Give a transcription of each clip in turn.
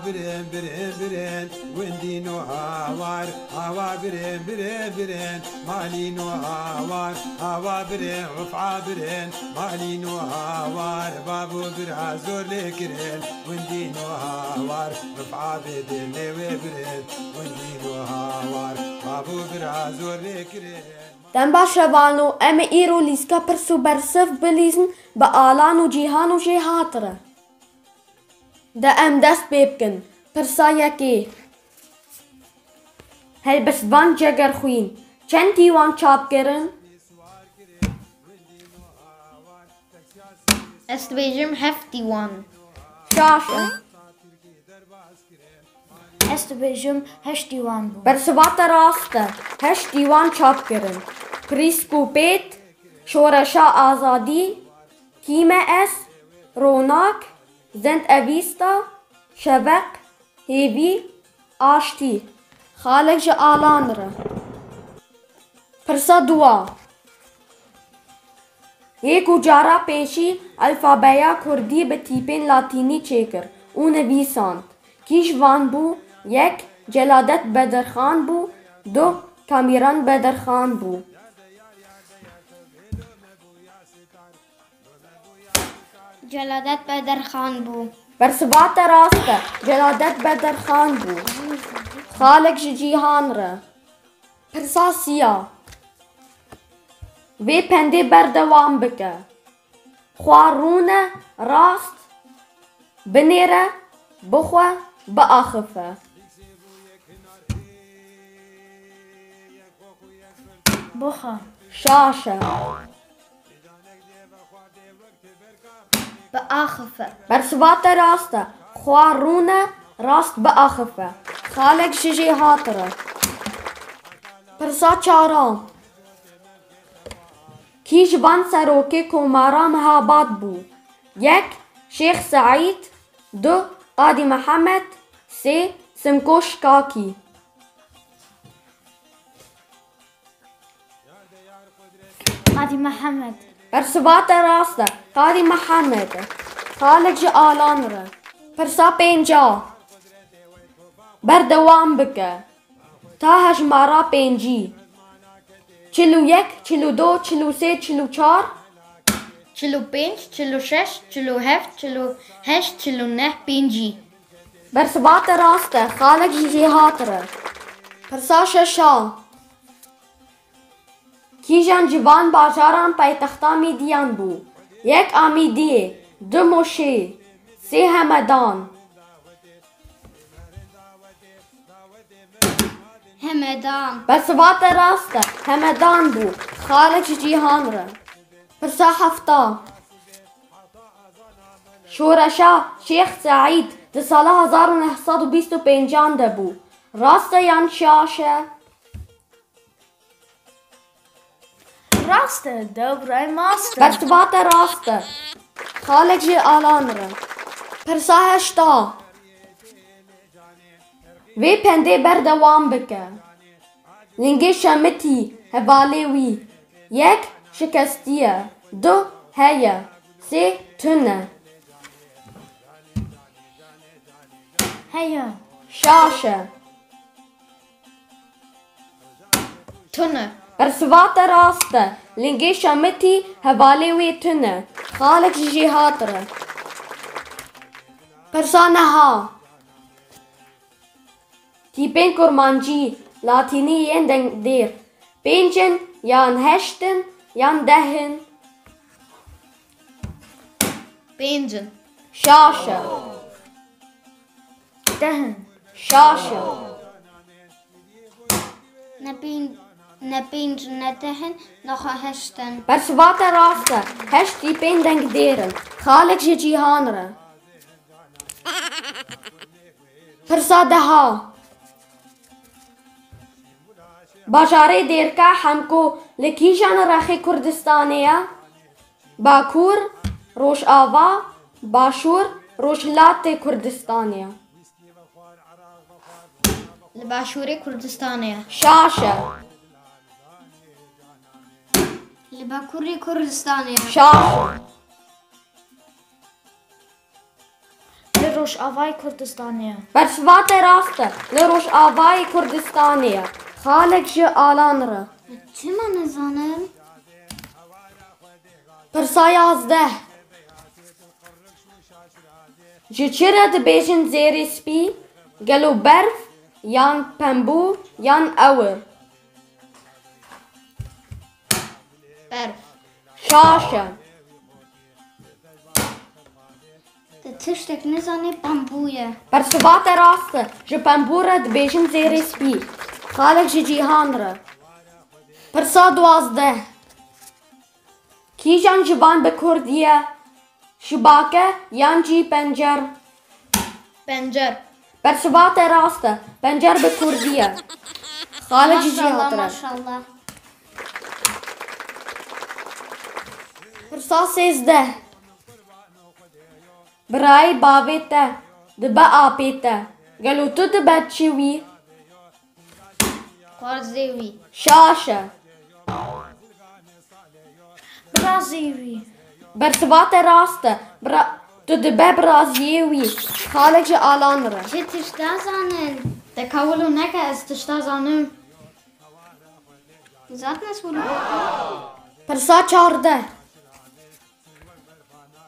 برين برين برين وندينو هاوار هوا برين برين برين مالينو هاوار هوا برين رفعة برين مالينو هاوار بابو برازور لكرين وندينو هاوار رفعة بدين وبرين وندينو هاوار بابو برازور لكرين. Den Bashavano eme iro liska per subversiv belisen be alan u jihan u jihatre. De dest bebken per sayaki. Hel bes van jager queen. Chenti wan chapkeren. Estbejim hefty one. Shasha. Estbejim heshty one. Per svata raste. Heshti wan chapkeren. Prisku pet. Shorasha azadi. Kime es. Ronak. Zend evista. Shavak. Hevi. Ashti. Khalek je alanre. Persa dua. Ek ujara peshi alfabeya kurdi be tipin latini çeker. U nevisand. Kish van bu. Yek Celadet Bederkhan bu. Do Kamiran Bederkhan bu. Celadet Bederkhan bu. Bersvat raste Celadet Bederkhan bu. Khalek jihan re. Persasiya. Ve pende berdevam bike. Khwarune rast. Binere bخوا بآخفه. بخا. شاشة. بآخفه. برسوات راسته. خوارونه راست بآخفه. خالق شجي هاتره. برسا چاران. کیش بان سروکه کمارا مهاباد بو. یک شیخ سعید. دو قاضي محمد. سي سمكوش كاكي. قاضي محمد. برسوات راسته قاضي محمد. خالق جي آلانره. برسا پنجا. بردوام بکه. تا هجمارا پنجی. 41 42 43 44 45 46 47 48 49 50. برسوات راسته خالق جي هاتره. برسا ششا. کیجان جوان باجاران پایتختا میدیان بو. یک آمیدیه. دو موشه. سه همدان. همدان. برسوات راسته همدان بو. خالق جیهان را. برسا هفتا. شورشا شیخ سعید ده سال 1925 ده بو. راسته یان شاشه. راسته دوباره ماستر. برسوات راسته خالق جی آلان را. پرسا هشتا. وی پنده بردوام بکه. لنگه شمتی حواله وی. یک شکستیه. دو هیه. سه تنه. هيا. شاشه. تنه. برسوات راسته لنگه شمتی حواله وی تنه. خالق جی هاتره. پرسا نها. تیپین کرمانجی لاتینی ین دیر. پنجن یان هشتن یان دهن. بينجن. شاشه. دهن. شاشه. نبينجن ندهن نخا هشتن. برسوات راسته هشت تیپین دیرن. خالق جی جیهان را. پرسا دها. باجاره دیرکا همکو لکیجان رخی کردستانیه. باکور روش آوا باشور روشلات کردستانیه. لباشوري كردستانية. شاشه. لباكوري كردستانية. شاشه. لروجاوای کوردستانیە. برسوات راستە لە ڕۆژئاوای کوردستانیە خالێک ji ئالان re. چما نزانم؟ Pirsa 11 ji çi re dibêjin zêrê spî, gelo berf yan pembû yan ewir. برف. Şaş e. تشتك نزاني بامبوية. Bersivat rast e ji pembû re dibêjin zêrê spî, xalek ji cîhan re. Pirsa 12 Kîjan ji van bi Kurdî ye? Şibake yan jî pencer. بنجر. Bersivat rast e pencer bi Kurdî ye. Xalek ji ما شاء الله cîhat ما re. شاء الله. Pirsa 13 Birayê bavê te dibe apê te, gelo tu dibe çi wî? قارزيوي. Şaş e. برازیوی. Bersivat rast e tu dibe biraziyê wî, xalek ji alan re. چه تشتا زانن؟ تكولو نكا از تشتا زانم. زاد نسولو. Pirsa 14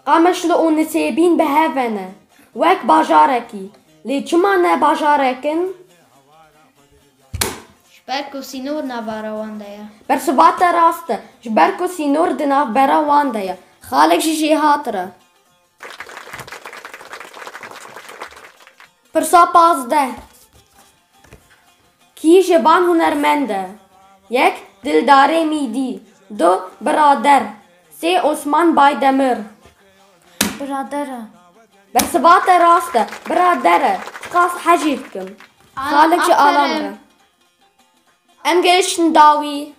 Qamişli û nisêbîn bi hev ne, wek bajarekî. Lê çima ne bajarekin? شبركو سينور نافارا واندايا. Bersivat rast e ji ber ku sînor di navbera wan de ye, xalek ji jêhat re. Pirsa 15 Kî ji van hunermend e? 1 Dildarê Mîdî 2 Birader 3 Osman Baydemir. برادرە. Bersivat rast e birader e qas hecî dikim. Xalek ji alan re. Em gehiştin dawî.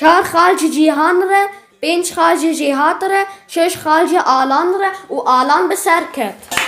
4 xal ji cîhan re, 5 xal ji jêhat re, 6 xal ji alan re û alan bi ser ket.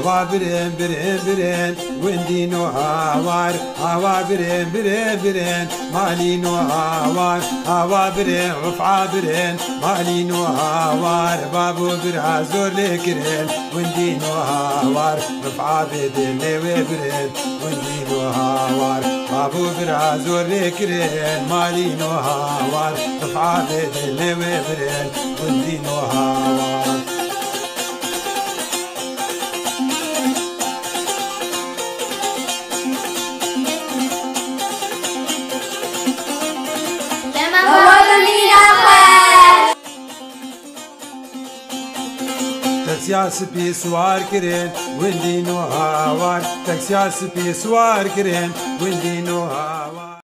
هوا برين برين برين وندينو هوار هوا برين برين برين مالينو هوار هوا برين رفعة برين مالينو هوار بابو برازور لكرين وندينو هوار رفعة بدين برين وندينو هوار بابو برازور لكرين مالينو هوار رفعة بدين برين وندينو هوار تكسياس بي سوار كرين وندينو هاوار تكسياس بي سوار كرين وندينو هاوار